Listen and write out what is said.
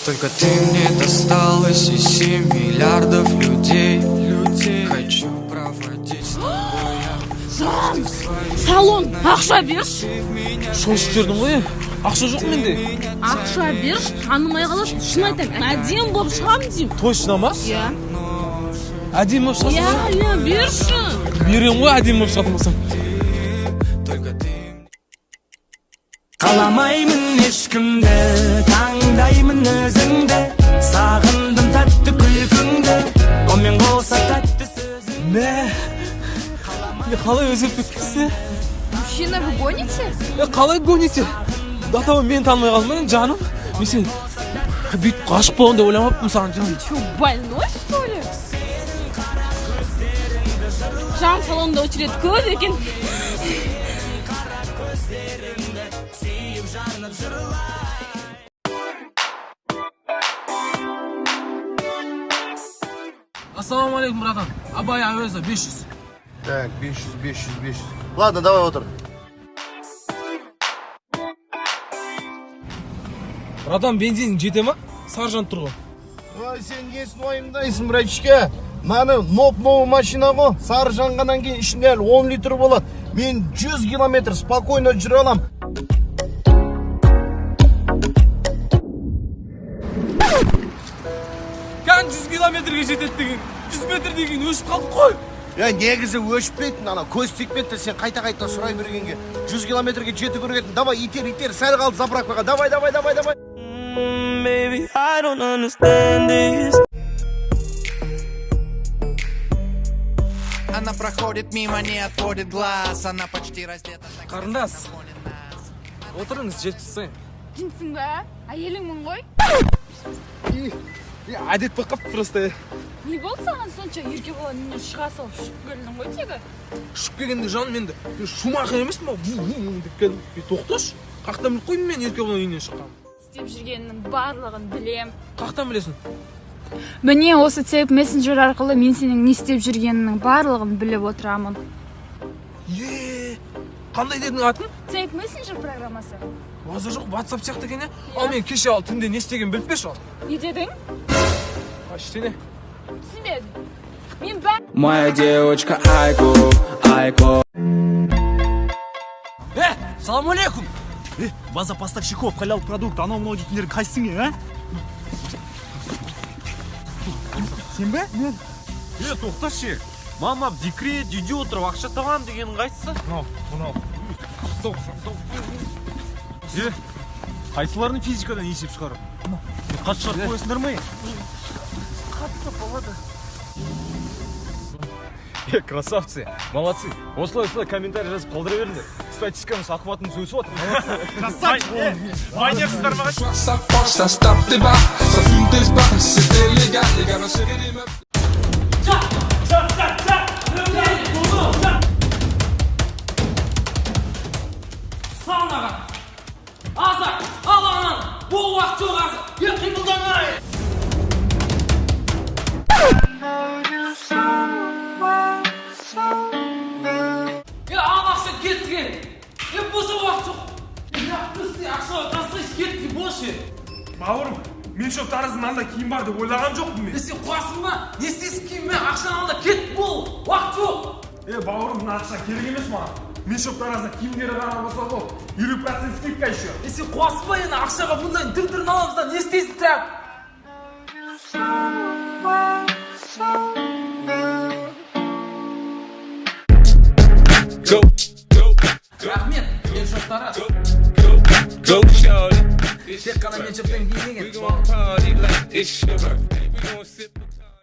Только ты мне досталась из 7 миллиардов людей. Хочу проводить с тобой я. Салон, ақша берші. Шошып жүрдің ғой, ақша жоқ менде. Ақша берші, танымай қаласың. Шын айтам, әдем болып шығам деймін. Точно ма? Иә. Әдем болып шығасың? Иә, берші. Берем ғой, әдем болып шығатын болсам. Қаламаймын ешкімді, таңдаймын өзіңді, сағындым тәтті күлкіңді, онымен болса тәтті сөзің. Мә, қалай өзіп кеткенсі? Мужчина, вы гоните? Қалай гоните? До того мені танымай қалдың, жаным. Мен сен бүйтіп ғашық болғанда деп ойламаппын саған, жаным. Че, больной, что ли? Жан салонда очередь көп екен. Ассалаумалейкум, братан. Абай Авеза, 500. Так, 500. Ладно, давай отыр. Братан, бензин жете ма? Саржан тұр ғой. Ай, сен несін уайымдайсың, братишка? Маны новый машина ғой. Сары жанғаннан кейін ішінде 10 литр болады. Мен 100 километр спокойно жүре алам. Қан 100 километрге жетеді деген. 100 метр деген өшіп қалдық қой. Я негізі өшіп бетін, ана көз текпетті сен қайта сұрай бергенге. 100 километрге жеті көргетін. Давай, итер, сәл қалды заправкаға. Давай. Baby, I don't understand this. Она проходит мимо, не отводит глаз. Она почти раздета. Қарындас, отырыңыз, жеткізсең. Жинсің бе? Әйеліңмін ғой? Әдет болып қалыпты просто. Не болды саған сонша еркек бала менен шыға салып ұшып келдің ғой тегі? Ұшып келгенде жаным енді шумахер емеспін ба? Деп келдім. Тоқташы. Қақтан біліп қойдым мен еркек бала үйінен шыққанмын. Істеп жүргеннің барлығын білем. Қақтан білесің? Міне осы тек мессенджер арқылы мен сенің не істеп жүргенінің барлығын біліп отырамын. Қандай дедің атын? Тек мессенджер программасы. Маза жоқ, WhatsApp сияқты екен, ал мен кеше ал түнде не істеген біліп берші ал. Не дедің? Ештеңе. Түсінбедім. Мен бәрі... Моя девочка Айко. Салам алейкум. База поставщиков, халял продукт, анау мынау дейтіндер қайсың, а? Сен бе? Мен. Тоқташы. Мама декрет, үйде отырып ақша табам деген қайсысы? Мынау. Стоп. Қайсыларының физикадан есеп шығарып? Қатты шығарып қойысыңдар ма? Қатты болады. Красавцы, молодцы. Осылай комментарий жазып қалдыра беріңдер. Статистиканың ақуатының сөзі отыр. Красавцы. Майнерсіздер маған. Ça se tape des barres, ça fume des barres, c'était légal, les gars, serrer les meufs. Саунаға. Азар, ал анан, бұл уақыт жоқ азыр. Ел қимылдамай. Ақша кеттіген. Бұсы уақыт жоқ. Яқтысы ақшаға тастайшы кетті, бошы. Бауырым, мен шоп таразының анда киім бар деп ойлаған жоқпын мен. Сен қуасың ба? Не істейсің киіммен? Ақшаны алда кет бол. Уақыт жоқ. Бауырым, мына ақша керек емес маған. Мен шоп таразына киімдері ғана болса бол. 20% скидка еще. Сен қуасың ба енді ақшаға бұндай түр-түрін аламызда не істейсің трәп? Рахмет, мен шоп тараз. Тек қана мен шоптан кейін деген.